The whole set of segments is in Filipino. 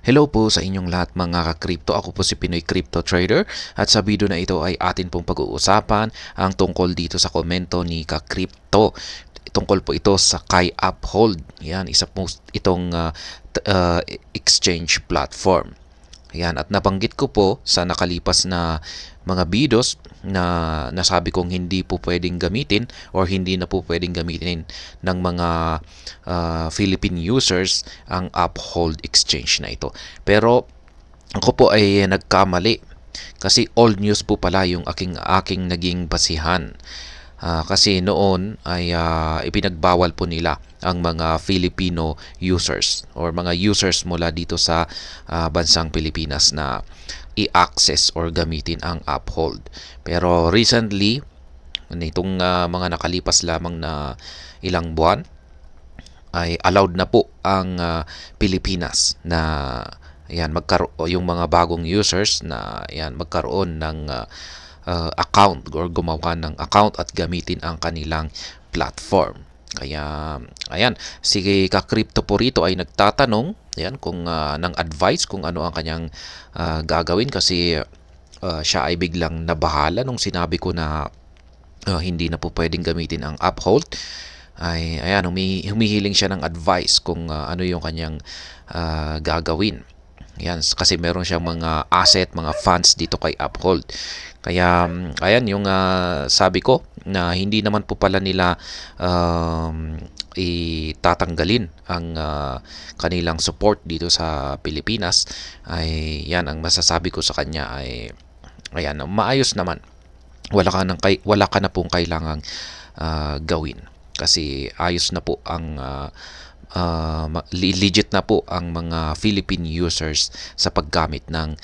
Hello po sa inyong lahat mga ka-crypto. Ako po si Pinoy Crypto Trader at sa video na ito ay atin pong pag-uusapan ang tungkol dito sa komento ni ka-crypto. Tungkol po ito sa Kai Uphold. Yan, isa po itong exchange platform. Ayan, at nabanggit ko po sa nakalipas na mga videos na nasabi kong hindi po pwedeng gamitin or hindi na po pwedeng gamitin ng mga Philippine users ang Uphold exchange na ito. Pero ako po ay nagkamali kasi old news po pala yung aking naging basihan. Kasi noon ay ipinagbawal po nila ang mga Filipino users or mga users mula dito sa bansang Pilipinas na i-access or gamitin ang Uphold. Pero recently, nitong mga nakalipas lamang na ilang buwan, ay allowed na po ang Pilipinas na yung mga bagong users na magkaroon ng account or gumawa ng account at gamitin ang kanilang platform. Kaya ayan, si ka-crypto po rito ay nagtatanong kung ng advice kung ano ang kanyang gagawin kasi siya ay biglang nabahala nung sinabi ko na hindi na po pwedeng gamitin ang Uphold. Ay ayan, humihiling siya ng advice kung ano yung kanyang gagawin. Yan, kasi meron siyang mga asset, mga funds dito kay Uphold. Kaya ayan yung sabi ko na hindi naman po pala nila itatanggalin ang kanilang support dito sa Pilipinas. Ay yan ang masasabi ko sa kanya ay ayan, maayos naman. Wala ka na pong kailangang gawin kasi ayos na po ang legit na po ang mga Philippine users sa paggamit ng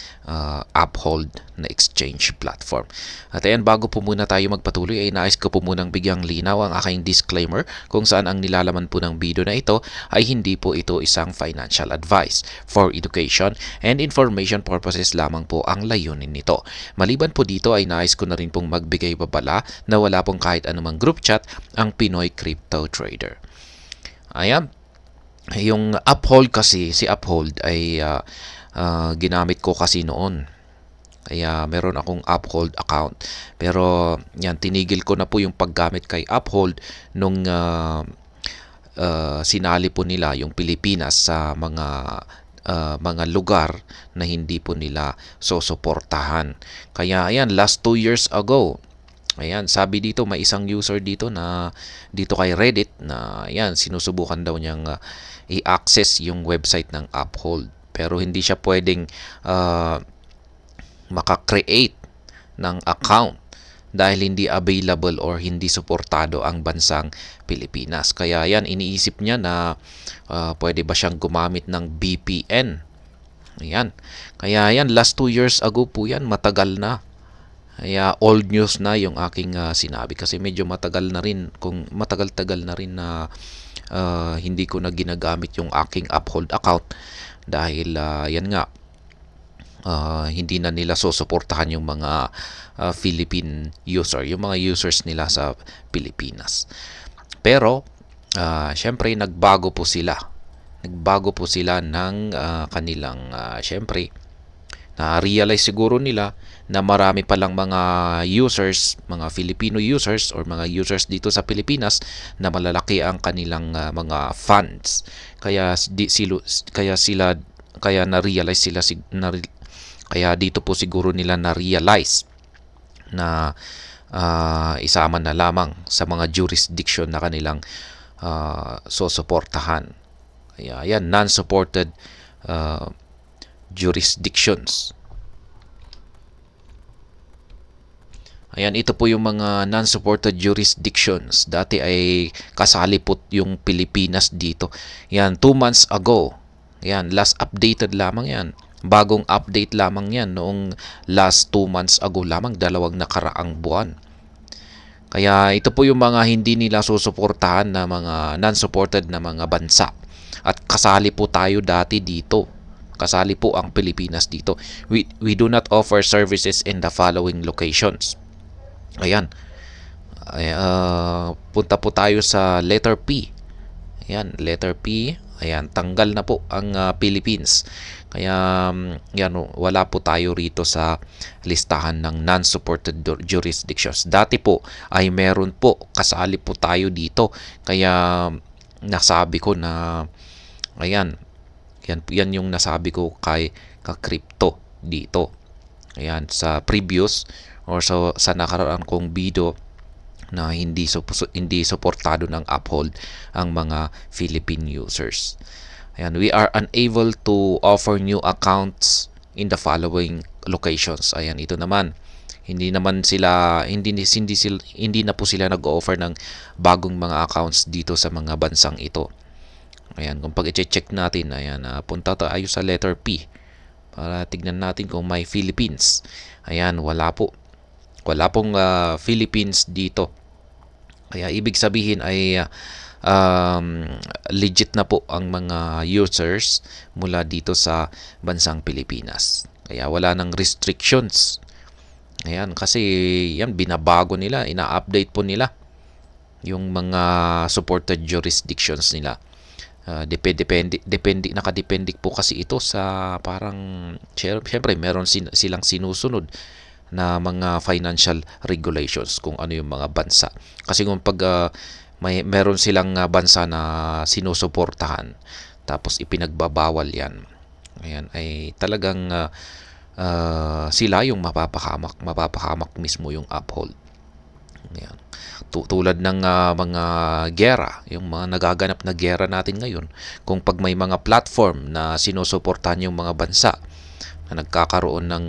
Uphold na exchange platform. At ayan, bago po muna tayo magpatuloy ay nais ko po munang bigyang linaw ang aking disclaimer kung saan ang nilalaman po ng video na ito ay hindi po ito isang financial advice. For education and information purposes lamang po ang layunin nito. Maliban po dito ay nais ko na rin pong magbigay babala na wala pong kahit anumang group chat ang Pinoy Crypto Trader. Ayan, yung Uphold kasi, si Uphold ay ginamit ko kasi noon. Kaya meron akong Uphold account. Pero yan, tinigil ko na po yung paggamit kay Uphold nung sinali po nila yung Pilipinas sa mga lugar na hindi po nila susuportahan. Kaya ayan, last 2 years ago, ayan, sabi dito may isang user dito na dito kay Reddit na ayan, sinusubukan daw niyang i-access yung website ng Uphold. Pero hindi siya pwedeng maka-create ng account dahil hindi available or hindi suportado ang bansang Pilipinas. Kaya yan, iniisip niya na pwede ba siyang gumamit ng VPN. Ayan. Kaya yan, last 2 years ago po yan, matagal na. Kaya old news na yung aking sinabi kasi medyo matagal na rin, kung matagal-tagal na rin na hindi ko na ginagamit yung aking Uphold account dahil yan nga, hindi na nila susuportahan yung mga Philippine user, yung mga users nila sa Pilipinas. Pero syempre nagbago po sila ng kanilang syempre na-realize siguro nila na marami palang mga users, mga Filipino users or mga users dito sa Pilipinas na malalaki ang kanilang mga funds. Kaya na-realize sila kaya dito po siguro nila na-realize na isama na lamang sa mga jurisdiction na kanilang susuportahan. Kaya yan, non-supported jurisdictions. Ayan, ito po yung mga non-supported jurisdictions. Dati ay kasali po yung Pilipinas dito. Yan, 2 months ago. Yan, last updated lamang yan. Bagong update lamang yan noong last 2 months ago lamang, 2 nakaraang buwan. Kaya ito po yung mga hindi nila susuportahan na mga non-supported na mga bansa. At kasali po tayo dati dito. Kasali po ang Pilipinas dito. We do not offer services in the following locations. Ayan. Punta po tayo sa letter P. Ayan, letter P. Ayan, tanggal na po ang Philippines. Kaya yan, wala po tayo rito sa listahan ng non-supported jurisdictions. Dati po ay meron po, kasali po tayo dito. Kaya nasabi ko na ayan, yan yung nasabi ko kay ka-crypto dito. Ayan, sa previous or sa nakaraan kong video na hindi suportado ng Uphold ang mga Philippine users. Ayan, we are unable to offer new accounts in the following locations. Ayan, ito naman. Hindi na po sila nag-offer ng bagong mga accounts dito sa mga bansang ito. Ayan, kung pag i-check natin, ayan, punta tayo sa letter P para tignan natin kung may Philippines. Ayan, wala po. Wala pong Philippines dito. Kaya ibig sabihin ay legit na po ang mga users mula dito sa bansang Pilipinas. Kaya wala nang restrictions. Ayan, kasi yan binabago nila, ina-update po nila yung mga supported jurisdictions nila. Nakadepende po kasi ito sa parang syempre meron silang sinusunod na mga financial regulations kung ano yung mga bansa. Kasi kung pag meron silang bansa na sinusuportahan tapos ipinagbabawal yan, ayan, ay talagang sila yung mapapahamak mismo yung Uphold. Ayan. Tulad ng mga gera, yung mga nagaganap na gera natin ngayon, kung pag may mga platform na sinusuportahan yung mga bansa na nagkakaroon ng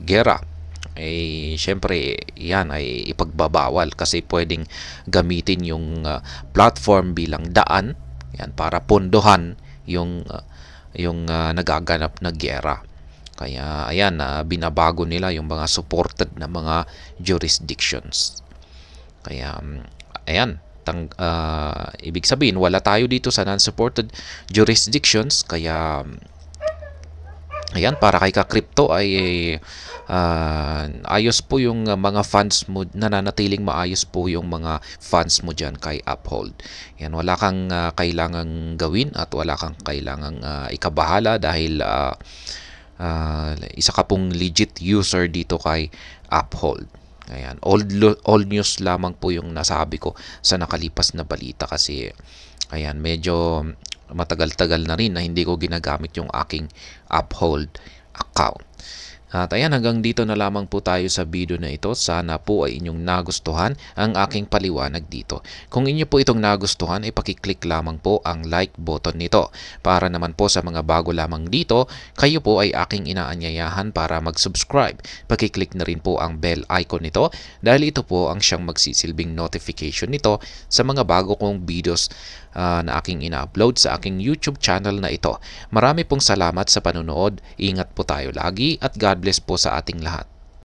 gera, eh syempre yan ay ipagbabawal kasi pwedeng gamitin yung platform bilang daan yan para pondohan yung nagaganap na gera. Kaya ayan, binabago nila yung mga supported na mga jurisdictions. Kaya ayan, ibig sabihin wala tayo dito sa non-supported jurisdictions. Kaya ayan, para kay ka-crypto ay ayos po yung mga funds mo, nananatiling maayos po yung mga funds mo dyan kay Uphold. Yan, wala kang kailangang gawin at wala kang kailangang ikabahala dahil isa ka pong legit user dito kay Uphold. Ayan, old news lamang po yung nasabi ko sa nakalipas na balita kasi ayan, medyo matagal-tagal na rin na hindi ko ginagamit yung aking Uphold account. At ayan, hanggang dito na lamang po tayo sa video na ito. Sana po ay inyong nagustuhan ang aking paliwanag dito. Kung inyo po itong nagustuhan, ay pakiclick lamang po ang like button nito. Para naman po sa mga bago lamang dito, kayo po ay aking inaanyayahan para mag-subscribe. Pakiclick na rin po ang bell icon nito dahil ito po ang siyang magsisilbing notification nito sa mga bago kong videos na aking ina-upload sa aking YouTube channel na ito. Marami pong salamat sa panonood. Ingat po tayo lagi at God bless po sa ating lahat.